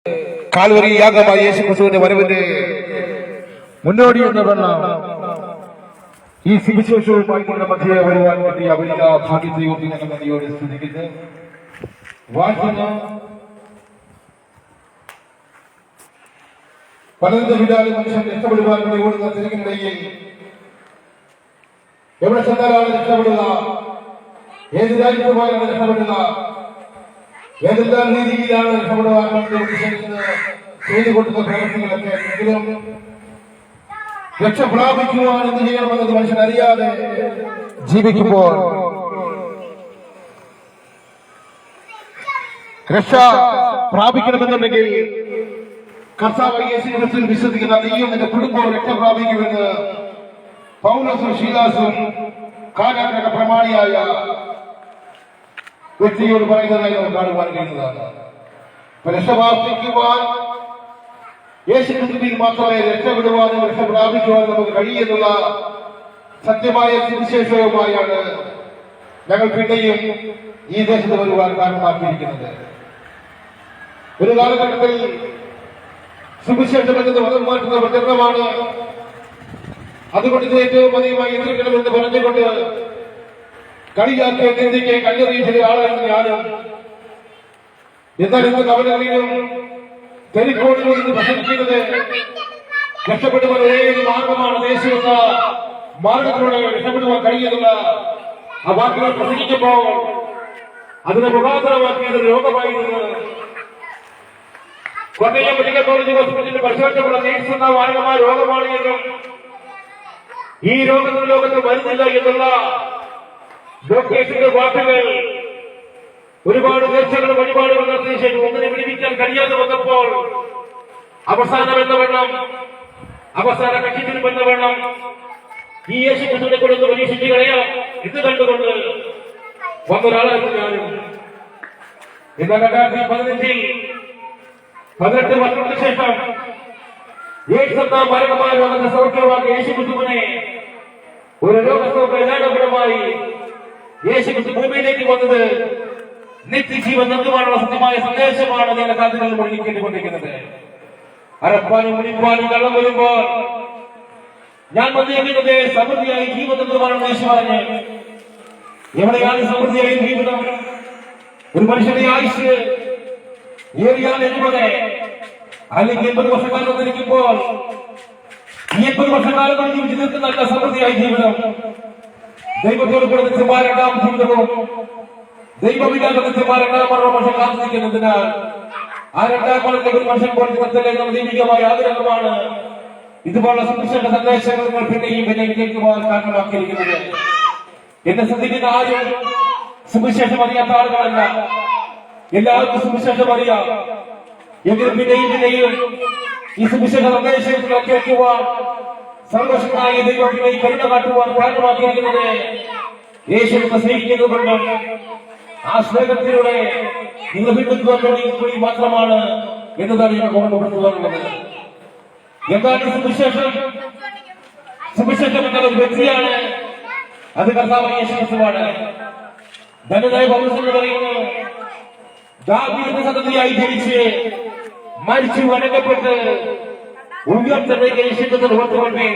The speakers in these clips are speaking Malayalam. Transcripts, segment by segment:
കാൽവരി യാഗമായ യേശു ക്രിസ്തുവിന്റെ വരവിന്റെ മുന്നോടി എന്ന് പറഞ്ഞ ഈ സുവിശേഷവുമായി കൊണ്ട് മധ്യേ വരുവാൻ പറ്റിയ വലിയ ഭാഗ്യത്തെയും നന്ദിയോടെ സ്തുതിക്കുന്നു. വാഴ്ത്തുന്ന പലരുടെ വിടാലും മനുഷ്യൻ രക്ഷപ്പെടുവാൻ വേണ്ടി ഓടുന്ന തിരക്കിനിടയിൽ എവിടെ ചെന്നാലാണ് രക്ഷപ്പെടുക, ഏത് രാജ്യത്ത് പോയാണ് രക്ഷപ്പെടുക, ഏതെല്ലാം രീതിയിലാണ് രക്ഷപ്പെടുവാൻ വേണ്ടി മനുഷ്യൻ ചെയ്തു കൊടുക്കുന്ന പ്രവർത്തികളൊക്കെ എങ്കിലും രക്ഷ പ്രാപിക്കുവാൻ എന്ത് ചെയ്യണമെന്നത് മനുഷ്യൻ അറിയാതെ ജീവിക്കുമ്പോൾ രക്ഷ പ്രാപിക്കണമെന്നുണ്ടെങ്കിൽ കർത്താവ് യേശു ക്രിസ്തുവിൽ വിശ്വസിക്കുന്ന നീയും നിന്റെ കുടുംബവും രക്ഷ പ്രാപിക്കുമെന്ന് പൗലോസും ശീലാസും കാലാഗ്രഹ പ്രമാണിയായ വ്യക്തിയോട് പറയുന്നതായി നമുക്ക് കാണുവാൻ കഴിയുന്നതാണ്. രക്ഷ പ്രാപിക്കുവാൻ യേശു ക്രിസ്തുവിൽ മാത്രമേ രക്ഷപ്പെടുവാനും രക്ഷ പ്രാപിക്കുവാനും നമുക്ക് കഴിയുന്നുള്ള സത്യമായ സുവിശേഷവുമായാണ് ഞങ്ങൾ പിന്നെയും ഈ ദേശത്ത് വരുവാൻ കാരണമാക്കിയിരിക്കുന്നത്. ഒരു കാലഘട്ടത്തിൽ സുവിശേഷം എന്നത് മതം മാറ്റുന്ന പ്രചരണമാണ്, അതുകൊണ്ട് ഇത് ഏറ്റവും അധികമായി എതിർക്കണമെന്ന് പറഞ്ഞുകൊണ്ട് കളിയാക്കിയ നിന്ദിക്ക് കല്ലെറിയ ചില ആളാണ് ഞാനും. എന്നാൽ ഇന്ന് കവലകളിലും തെരിക്കോടുകളിൽ നിന്ന് പ്രസംഗിക്കുന്നത് രക്ഷപ്പെടുവാൻ ഒരേ ഒരു മാർഗമാണ്, ദേശീയ മാർഗത്തിലൂടെ രക്ഷപ്പെടുവാൻ കഴിയുന്നില്ല. ആ വാക്കുകൾ പ്രസംഗിക്കുമ്പോൾ അതിനെ മുഖാന്തരമാക്കിയത് രോഗമായിരുന്നു. കോട്ടയം മെഡിക്കൽ കോളേജ് ഹോസ്പിറ്റലിൽ പരിശോധിച്ചപ്പോൾ എയ്ഡ്സ് എന്ന മാരകമായ രോഗമാണ് എന്നും ഈ രോഗത്തിൽ ലോകത്ത് വരുന്നില്ല എന്നുള്ള ഡോക്ടേഴ്സിന്റെ വാക്കുകൾ ഒരുപാട് നേർച്ചകളും വഴിപാടുകൾ നടത്തിയ ശേഷം ഒന്നിനെ വിടിവിക്കാൻ കഴിയാതെ വന്നപ്പോൾ അവസാനം എന്ന വെള്ളം അവസാന കക്ഷിത്തിനും എന്ന വെള്ളം ഈ യേശു ക്രിസ്തുവിനെ കൊണ്ടൊന്ന് പരീക്ഷിച്ച് കളയാം ഇത് കണ്ടുകൊണ്ട് വന്നൊരാളായിരുന്നു ഞാനും. എന്നാൽ 2015 18 വർഷത്തിന് ശേഷം എയ്ഡ്സ് എന്ന മാരകമായ രോഗത്തെ സൗഖ്യമാക്കിയ യേശു ക്രിസ്തുവിനെ ഒരു രോഗസൗഖ്യമായി യേശു ക്രിസ്തു ഭൂമിയിലേക്ക് വന്നത് നിത്യജീവൻ നൽകുവാനുള്ള സത്യമായ സന്ദേശമാണ് നിങ്ങളുടെ കാതുകളിൽ മുഴുകിക്കൊണ്ടിരിക്കുന്നത്. അരപ്പാനും മുടിപ്പാനും കള്ളം വരുമ്പോൾ ഞാൻ വന്നിരിക്കുന്നത് സമൃദ്ധിയായി ജീവൻ നൽകുവാനുള്ള യേശു പറഞ്ഞ്. എവിടെയാണ് സമൃദ്ധിയായി ജീവിതം? ഒരു മനുഷ്യന്റെ ആയുഷ് ഏറിയാൽ 80 അല്ലെങ്കിൽ 80 വർഷക്കാലം വന്നിരിക്കുമ്പോൾ ഈ 80 വർഷക്കാലം കൊണ്ട് ജീവിച്ചു നിൽക്കുന്ന സമൃദ്ധിയായി ജീവിതം. ദൈവത്തോട് കൂടെ നിത്യമാരണ്ടാം ജീവിതവും ദൈവമില്ലാത്ത നിത്യമാരണ്ടാം വർഷം കാത്തിരിക്കുന്നതിനാൽ ആ 2 കൊല്ലത്തെ ഒരു മനുഷ്യൻ പോലെ ജീവിതത്തിലെ ദൈവികമായ ആഗ്രഹമാണ് ഇതുപോലുള്ള സുവിശേഷ സന്ദേശങ്ങൾ നിങ്ങൾ പിന്നെയും കേൾക്കുവാൻ കാരണമാക്കിയിരിക്കുന്നത്. എന്നെ ശ്രദ്ധിക്കുന്ന ആരും സുവിശേഷം അറിയാത്ത ആളുകളല്ല, എല്ലാവർക്കും സുവിശേഷം അറിയാം. എങ്കിലും പിന്നെയും ഈ സുവിശേഷ സന്ദേശങ്ങൾ കേൾക്കുവാൻ സന്തോഷമായി ദൈവത്തിനെ കരുണ കാട്ടുവാൻ കാരണമാക്കിയിരിക്കുന്നത് യേശുവിനെ സ്നേഹിക്കുന്നതുകൊണ്ടും ആ സ്നേഹത്തിലൂടെ നിങ്ങൾ വീണ്ടും മാത്രമാണ് എന്നതാണ് ഞാൻ ഓർമ്മപ്പെടുത്തുവാനുള്ളത്. എന്താണ് സുവിശേഷം? സുവിശേഷം എന്ന ഒരു വ്യക്തിയാണ്, അത് കർത്താവായ യേശു ക്രിസ്തുവാണ്. ധനനായ പൗലോസ് എന്ന് പറയുന്നു, ദാവീദിന്റെ സന്തതിയായി ജനിച്ച് മരിച്ചു അടക്കപ്പെട്ട് ഉയർത്തേക്ക് യേശുക്രിസ്തുവിനെ ഓർത്തുകൊണ്ടേ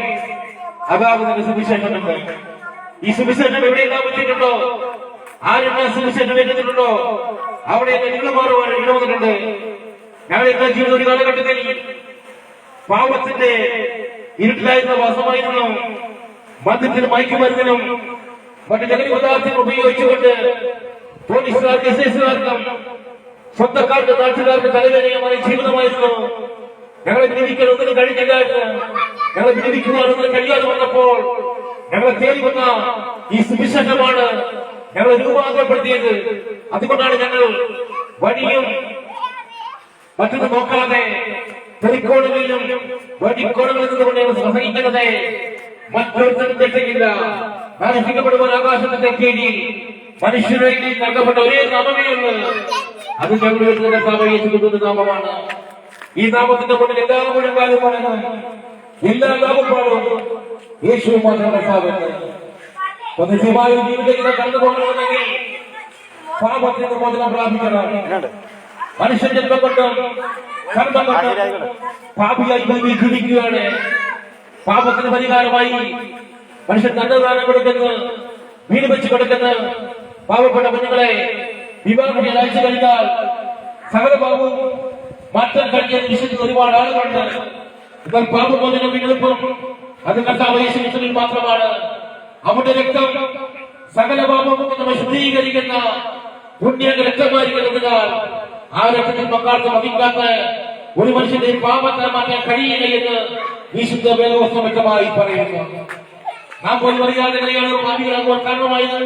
അതാവുന്ന സുവിശേഷമുണ്ട്. ഈ സുവിശേഷം എവിടെയെല്ലാം പറ്റിയിട്ടുണ്ടോ, ആരെല്ലാം സുവിശേഷം വെച്ചിട്ടുണ്ടോ അവിടെയൊക്കെ നിങ്ങൾ മാറുവാൻ ഇടവന്നിട്ടുണ്ട്. ഞങ്ങളുടെ ജീവിത ഒരു കാലഘട്ടത്തിൽ പാവത്തിന്റെ ഇരുട്ടിലായിരുന്ന വാസമായിരുന്നു. മദ്യത്തിനും മയക്കുമരുന്നിനും മറ്റു ലഹരി പദാർത്ഥങ്ങൾ ഉപയോഗിച്ചുകൊണ്ട് പോലീസുകാർക്ക് എസ്ഐസുകാർക്കും സ്വന്തക്കാർക്ക് നാട്ടുകാർക്ക് തലവേദനയുമായി ജീവിതമായിരുന്നു. ഞങ്ങളെ ജീവിക്കാൻ ഒന്നിനും കഴിഞ്ഞില്ലായിരുന്നു. ഞങ്ങളെ ജീവിക്കുവാൻ ഒന്നിനും കഴിയാതെ വന്നപ്പോൾ ഞങ്ങളെ തേടി വന്ന ഈ സുവിശേഷമാണ് ഞങ്ങളെ രൂപാന്തരപ്പെടുത്തിയത്. അതുകൊണ്ടാണ് ഞങ്ങൾ വഴിയും മറ്റൊന്നും നോക്കാതെ തെറിക്കോണുകളിലും വഴിക്കോണുകളിൽ നിന്നുകൊണ്ട് ഞങ്ങൾ പ്രസംഗിക്കുന്നത് മറ്റൊരുത്തരും തെറ്റില്ല. നശിക്കപ്പെടുവാൻ ആകാശത്തിന്റെ കീഴിൽ മനുഷ്യരുടെ നൽകപ്പെട്ട ഒരേ നാമമേ ഉള്ളൂ, അത് ഞങ്ങളുടെ യേശുക്രിസ്തുവിന്റെ നാമമാണ്. ഈ നാമത്തിന്റെ മുന്നിൽ എല്ലാ മുഴുവനും പറയുന്നത് എല്ലാ നാമപ്പാടും യേശു മാത്രമേ സാധനം. നിത്യമായ ജീവിതത്തിൽ കടന്നു പോകണമെങ്കിൽ പാപത്തിന് മോചനം പ്രാപിക്കണം. മനുഷ്യൻ ജന്മം കൊണ്ടും കർമ്മം കൊണ്ടും പാപിയായി ഭൂമിയിൽ ജീവിക്കുകയാണ്. പാപത്തിന് പരിഹാരമായി മനുഷ്യൻ നന്ദദാനം കൊടുക്കുന്നു, വീട് വെച്ച് കൊടുക്കുന്നു. പാവപ്പെട്ട കുഞ്ഞുങ്ങളെ വിവാഹം അയച്ചു കഴിഞ്ഞാൽ സകല പാപവും മാറ്റാൻ കഴിഞ്ഞെന്ന് വിശ്വസിക്കുന്ന ഒരുപാട് ആളുകളുണ്ട്. എന്നാൽ പാപമോചനം വീണ്ടെടുപ്പും അത് കർത്താവ് യേശുക്രിസ്തുവിൽ മാത്രമാണ്. അവന്റെ രക്തം സകല പാപവും നമ്മെ ശുദ്ധീകരിക്കുന്ന പുണ്യ രക്തമായിരിക്കുന്നതിനാൽ ആ രക്തത്തിൽ മക്കാർക്ക് വഹിക്കാത്ത ഒരു മനുഷ്യന്റെ പാപത്തെ മാറ്റാൻ കഴിയില്ല എന്ന് വിശുദ്ധ വേദവസ്തു വ്യക്തമായി പറയുന്നു. നാം പോലും അറിയാതെ പാപികളാകുവാൻ കാരണമായത്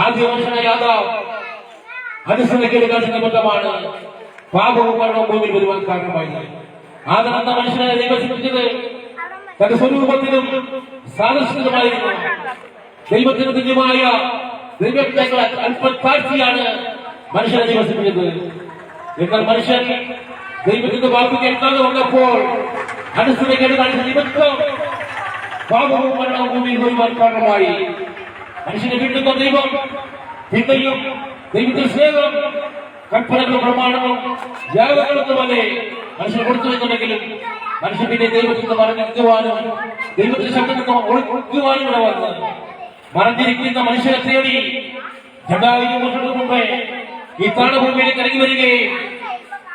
ആദ്യ മനുഷ്യനായ ആദാം അനുസരണക്കേട് കാണിച്ച ബന്ധമാണ് പാപവും മരണവും ഭൂമിയിൽ വരുവാൻ കാരണമായത്. ആദം എന്ന മനുഷ്യനെ ദൈവം സൃഷ്ടിച്ചത് തന്റെ സ്വരൂപത്തിലും സാദൃശ്യത്തിലുമായിരുന്നു. ദൈവത്തിന് തുല്യമായ ദൈവത്തേക്കാൾ അല്പം താഴ്ത്തിയാണ് മനുഷ്യനെ ദൈവം സൃഷ്ടിച്ചത്. എന്നാൽ മനുഷ്യൻ ദൈവത്തിന്റെ വാക്ക് കേൾക്കാതെ വന്നപ്പോൾ അനുസരണക്കേട് കാണിച്ച നിമിത്തം പാപവും മരണവും ഭൂമിയിൽ വരുവാൻ കാരണമായി. മനുഷ്യനെ വീണ്ടുന്ന ദൈവം പിന്നെയും ദൈവത്തിന്റെ സ്നേഹം കൽപ്പനകളും പ്രമാണങ്ങളും യാഗങ്ങളും പോലെ മനുഷ്യൻ കൊടുത്തു വെക്കുന്നെങ്കിലും മനുഷ്യൻ പിന്നെ ദൈവത്തിന്റെ മറഞ്ഞിരിക്കുവാനും ദൈവത്തിന്റെ ശബ്ദത്തിൽ ഒളിക്കുവാനും ഇവിടെ വന്ന് മറഞ്ഞിരിക്കുന്ന മനുഷ്യരെ തേടി 2000 വർഷങ്ങൾക്ക് മുമ്പേ ഈ താണഭൂമിയിലേക്ക് ഇറങ്ങി വരികയും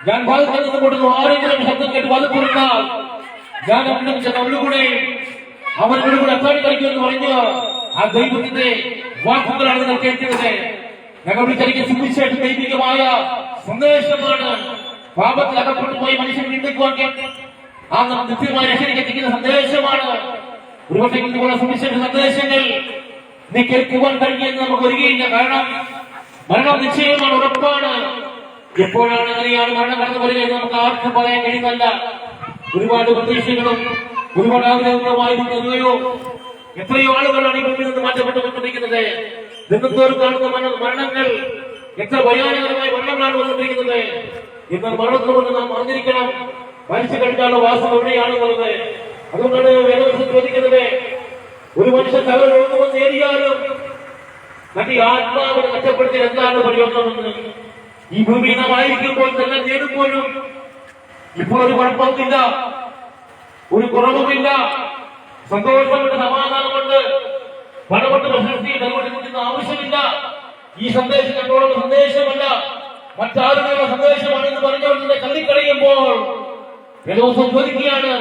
ഞാൻ വാതിൽ കൊടുത്തു ആരെങ്കിലും ശബ്ദം കേട്ട് വാതിൽ തുറന്നാൽ ഞാൻ അവരുടെ അവരുടെ കൂടെ അത്താഴം കഴിക്കുമെന്ന് പറഞ്ഞു ആ ദൈവത്തിന്റെ വാക്കുകളാണ് നിങ്ങൾ കേൾക്കുന്നത്. ഞങ്ങൾ വിചാരിക്കുന്ന സുവിശേഷം ദൈവികമായ സന്ദേശമാണ്. പാപത്തിൽ അകപ്പെട്ടു പോയി മനുഷ്യൻ വീണ്ടെടുക്കുവാൻ ആ നിത്യമായ രക്ഷയ്ക്കെത്തിക്കുന്ന സന്ദേശമാണ്. ഒരുപക്ഷെ ഇതുപോലെ സുവിശേഷ സന്ദേശങ്ങൾ നീ കേൾക്കുവാൻ കഴിയുമെന്ന് നമുക്ക് വരികയില്ല. കാരണം മരണം നിശ്ചയമാണ്, ഉറപ്പാണ്. എപ്പോഴാണ് എങ്ങനെയാണ് മരണം കടന്നു വരികയെന്ന് നമുക്ക് ആർക്കും പറയാൻ കഴിയുന്നല്ല. ഒരുപാട് പ്രതീക്ഷകളും ഒരുപാട് ആഗ്രഹങ്ങളുമായി വരികയോ എത്രയോ ആളുകളാണ് ഈ ഭൂമിയിൽ നിന്ന് മാറ്റപ്പെട്ടുകൊണ്ടിരിക്കുന്നത്. ദിനത്തോറും കാണുന്ന മരണങ്ങൾ എത്ര ഭയാനകരമായ മരണങ്ങളാണ് വന്നുകൊണ്ടിരിക്കുന്നത്. എന്നാൽ മരണത്തിനോട് നാം അറിഞ്ഞിരിക്കണം, മരിച്ചു കഴിഞ്ഞാലുള്ള വാസം എവിടെയാണെന്നുള്ളത്. അതുകൊണ്ടാണ് വേദവസ്തു ചോദിക്കുന്നത്, ഒരു മനുഷ്യൻ സകല രോഗം നേടിയാലും തന്റെ ആത്മാവിനെ നഷ്ടപ്പെടുത്തി എന്താണ് പ്രയോജനമെന്ന്. ഈ ഭൂമിയിൽ നാം ആയിരിക്കുമ്പോൾ തന്നെ നേടുമ്പോഴും ഇപ്പോൾ ഒരു കുഴപ്പമില്ല, ഒരു കുറവുമില്ല, സന്തോഷമുണ്ട്, സമാധാനമുണ്ട്, പണമുണ്ട്, പ്രശസ്തി നൽകുന്ന ആവശ്യമില്ല. ഈ സന്ദേശം ഞങ്ങളോടുള്ള സന്ദേശമല്ല, മറ്റാരുടെയുള്ള സന്ദേശമാണ് എന്ന് പറഞ്ഞുകൊണ്ട് തള്ളിക്കളയുമ്പോൾ ദിവസം ചോദിക്കുകയാണ്,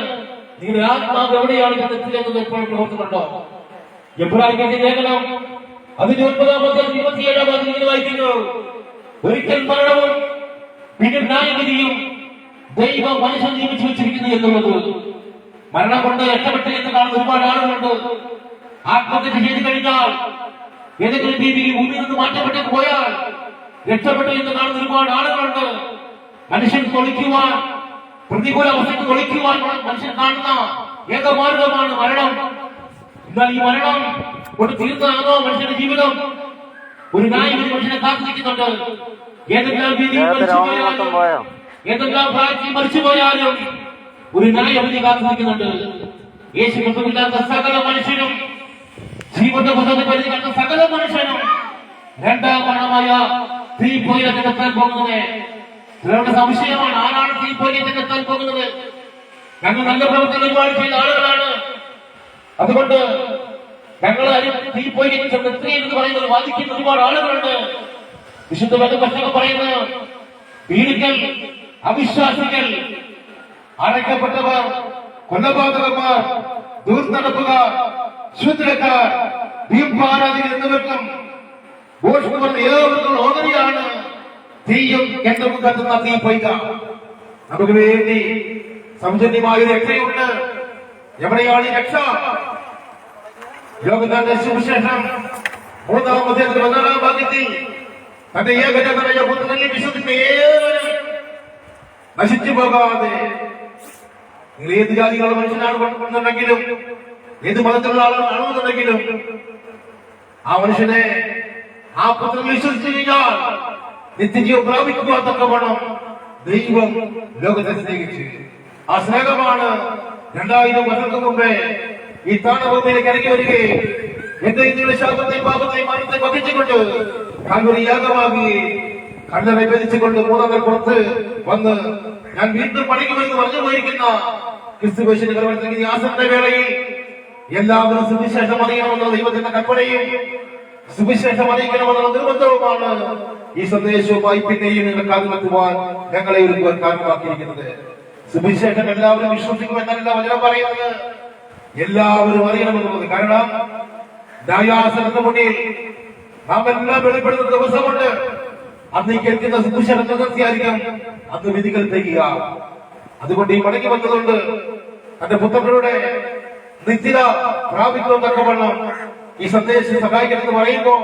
നിങ്ങളുടെ ആത്മാവ് എവിടെയാണ് എത്തില്ലെന്നത് എപ്പോഴും ഓർത്തുന്നുണ്ടോ? എബ്രാഹിമിന്റെ ലേഖനം അതിന്റെ 9-27 വായിക്കുന്നു, ഒരിക്കൽ മരണവും പിന്നെ ന്യായവിധിയും ദൈവം മനുഷ്യൻ നിയമിച്ചു വെച്ചിരിക്കുന്നു എന്നുള്ളത്. മരണം കൊണ്ട് രക്ഷപ്പെട്ടു എന്ന് കാണുന്ന ഒരുപാട് ആളുകളുണ്ട്. ആത്മഹത്യ ചെയ്ത് കഴിഞ്ഞാൽ ഏതെങ്കിലും രീതിയിൽ ഭൂമിയിൽ നിന്ന് മാറ്റപ്പെട്ടു പോയാൽ രക്ഷപ്പെട്ടു എന്ന് കാണുന്ന ഒരുപാട് ആളുകളുണ്ട്. മനുഷ്യൻ തൊളിക്കുവാൻ, പ്രതികൂല അവസ്ഥയ്ക്ക് തൊളിക്കുവാൻ മനുഷ്യൻ കാണുന്ന ഏകമാർഗമാണ് മരണം. എന്നാൽ ഈ മരണം കൊണ്ട് തീർന്നതാണോ മനുഷ്യന്റെ ജീവിതം? ഒരു ന്യായവിധി മനുഷ്യനെ കാത്തിരിക്കുന്നുണ്ട്. ഏതെല്ലാം രീതിയിൽ മരിച്ചുപോയാലും ഏതെല്ലാം പ്രായത്തിൽ മരിച്ചുപോയാലും ഒരു ന്യായവിധി കാത്തിരിക്കുന്നുണ്ട്. യേശു ക്രിസ്തുവില്ലാത്ത സകല മനുഷ്യനും, ജീവന്റെ പുസ്തകത്തിൽ പരിധിക്കാത്ത സകല മനുഷ്യനും രണ്ടാം മരണമായ തീപ്പൊയ്യത്തിനെത്താൻ പോകുന്നത്. ചിലരുടെ സംശയമാണ്, ആരാണ് തീപ്പൊയ്യത്തിനെത്താൻ പോകുന്നത്? ഞങ്ങൾ നല്ല പ്രവർത്തനം ഒരുപാട് ചെയ്ത ആളുകളാണ്, അതുകൊണ്ട് ഞങ്ങൾ തീപ്പൊയ്യെത്തി എന്ന് പറയുന്നത് വാദിക്കുന്ന ഒരുപാട് ആളുകളുണ്ട്. വിശുദ്ധ വേദപുസ്തകം പറയുന്ന പീഡിക്കൽ, അവിശ്വാസികൾ, അടയ്ക്കപ്പെട്ടവർ, കൊലപാതകന്മാർ, ദൂർനടപ്പുകാർ, ശൂദ്രക്കാർ, ഭീംഭാരാധികൾ എന്നിവർക്കും ഭോഷ്കുമാർ ഏവർക്കും ഓഹരിയാണ് തീയും എണ്ണവും കത്തുന്ന തീപ്പൊയ്ക. നമുക്ക് വേണ്ടി സൗജന്യമായ രക്ഷയുണ്ട്. എവിടെയാണ് ഈ രക്ഷ? യോഗത്തിന്റെ സുവിശേഷം 3-ാം ഭാഗത്തിൽ തന്റെ ഏകജാതനായ പുത്രനിൽ വിശ്വസിക്കുന്ന ഏവരും നശിച്ചു പോകാതെ, നിങ്ങൾ ഏത് ജാതികളുടെ മനുഷ്യനാണെന്നുണ്ടെങ്കിലും ഏത് മതത്തിലുള്ള ആളാണെന്നുണ്ടെങ്കിലും ആ മനുഷ്യനെ ആ പുത്രൻ വിശ്വസിച്ചു കഴിഞ്ഞാൽ നിത്യജീവൻ പ്രാപിക്കുവാൻ തക്കവണ്ണം ദൈവം ലോകത്തെ സ്നേഹിച്ചു. ആ സ്നേഹമാണ് 2000 വർഷങ്ങൾക്ക് മുമ്പേ ഈ താണഭൂമിയിലേക്ക് ഇറങ്ങി വരികയും എന്തെങ്കിലും ശാപത്തെയും പാപത്തെയും മരണത്തെ വഹിച്ചുകൊണ്ട് കാൽവരി യാഗമാകുകയും കല്ലറ ഭരിച്ചുകൊണ്ട് മൂന്നാമത് പുറത്ത് വന്ന് ഞാൻ വീണ്ടും പഠിക്കുമെന്ന് പറഞ്ഞു പോയിരിക്കുന്ന ക്രിസ്തുവേശന്റെ ഈ ആസന്ന വേളയിൽ എല്ലാവരും സുവിശേഷം അറിയണമെന്നുള്ള ദൈവത്തിന്റെ കൽപ്പനയും സുവിശേഷം അറിയിക്കണമെന്നുള്ള നിർബന്ധവുമാണ് ഈ സന്ദേശവുമായി പിന്നെയും നിങ്ങൾ കാതുമെത്തുവാൻ ഞങ്ങളെ ഒരുക്കുവാൻ കാരണമാക്കിയിരിക്കുന്നത്. സുവിശേഷം എല്ലാവരും വിശ്വസിക്കുമെന്നല്ല വചനം പറയുന്നത്, എല്ലാവരും അറിയണമെന്നുള്ളത്. കാരണം ന്യായാസനത്തിന് മുന്നിൽ നാം എല്ലാം വെളിപ്പെടുന്ന ദിവസമുണ്ട്. അന്ന് ഈ കേൾക്കുന്ന സുവിശേഷം നിർത്തിയായിരിക്കും അന്ന് വിധികൾ ചെയ്യുക. അതുകൊണ്ട് ഈ മടങ്ങി വന്നതുകൊണ്ട് തന്റെ പുത്രരുടെ നിത്യത പ്രാപിക്കുന്നതക്കവണ്ണം ഈ സന്ദേശം സഹായിക്കണമെന്ന് പറയുമ്പോൾ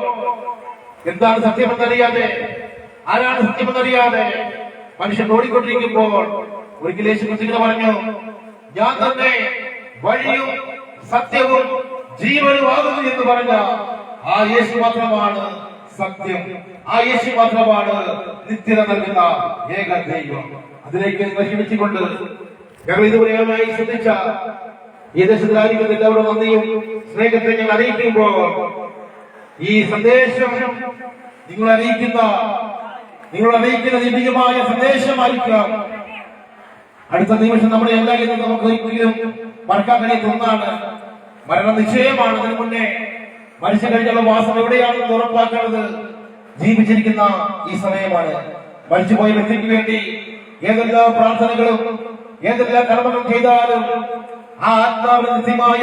എന്താണ് സത്യമെന്നറിയാതെ, ആരാണ് സത്യമെന്നറിയാതെ മനുഷ്യൻ ഓടിക്കൊണ്ടിരിക്കുമ്പോൾ ഒരിക്കൽ യേശു ക്രിസ്തു പറഞ്ഞു, ഞാൻ തന്നെ വഴിയും സത്യവും ജീവനുമാകുന്നു എന്ന് പറഞ്ഞ ആ യേശു മാത്രമാണ് സത്യം, ആ യേശു മാത്രമാണ് നിത്യത നൽകുന്ന ഏക ദൈവം. അതിലേക്ക് നിങ്ങൾ ക്ഷണിച്ചുകൊണ്ട് ഞങ്ങൾ ഇതുവരെയായി ശ്രദ്ധിച്ച ഈ ദേശത്തിലായിരിക്കുന്ന എല്ലാവരും നന്ദിയും സ്നേഹത്തെ ഞങ്ങൾ അറിയിക്കുമ്പോൾ ഈ സന്ദേശം നിങ്ങൾ അറിയിക്കുന്ന ദിവ്യമായ സന്ദേശമായിരിക്കാം അടുത്ത നിമിഷം നമ്മുടെ എല്ലാ ഇതും നമുക്ക് ഒരിക്കലും മറക്കാൻ കഴിയാത്ത ഒന്നാണ്. മരണം നിശ്ചയമാണ്. അതിനു മുന്നേ മനുഷ്യ കഴിഞ്ഞുള്ള വാസം എവിടെയാണെന്ന് ഉറപ്പാക്കേണ്ടത് ജീവിച്ചിരിക്കുന്ന ഈ സമയമാണ്. മരിച്ചുപോയ വ്യക്തിക്ക് വേണ്ടി ഏതെല്ലാം പ്രാർത്ഥനകളും ഏതെല്ലാം കർമ്മങ്ങളും ചെയ്താലും ആ ആത്മാവിന് നിത്യമായ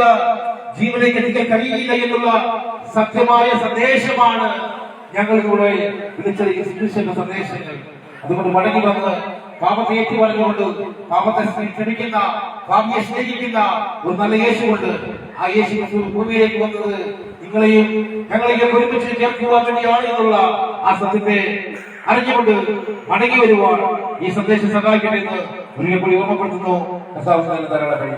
ജീവനിലേക്ക് എത്തിക്കാൻ കഴിയില്ല എന്നുള്ള സത്യമായ സന്ദേശമാണ് ഞങ്ങളിലൂടെ വിളിച്ചിരിക്കുന്ന സുവിശേഷ സന്ദേശങ്ങൾ. അതുകൊണ്ട് മടങ്ങി വന്ന് പാപത്തെ ഏറ്റു പറഞ്ഞുകൊണ്ട് പാപത്തെ ക്ഷമിക്കുന്ന, പാപിയെ സ്നേഹിക്കുന്ന ഒരു നല്ല യേശുണ്ട്. ആ യേശു ഭൂമിയിലേക്ക് വന്നത് നിങ്ങളെയും ഞങ്ങളെയും ഒരുമിച്ച് ചേർക്കുവാൻ വേണ്ടിയാണ് എന്നുള്ള ആ സത്യത്തെ അറിഞ്ഞുകൊണ്ട് മടങ്ങി വരുവാൻ ഈ സന്ദേശം സഹായിക്കട്ടെ എന്ന് ഒരിക്കൽ കൂടി ഓർമ്മപ്പെടുത്തുന്നു. ധാരാളം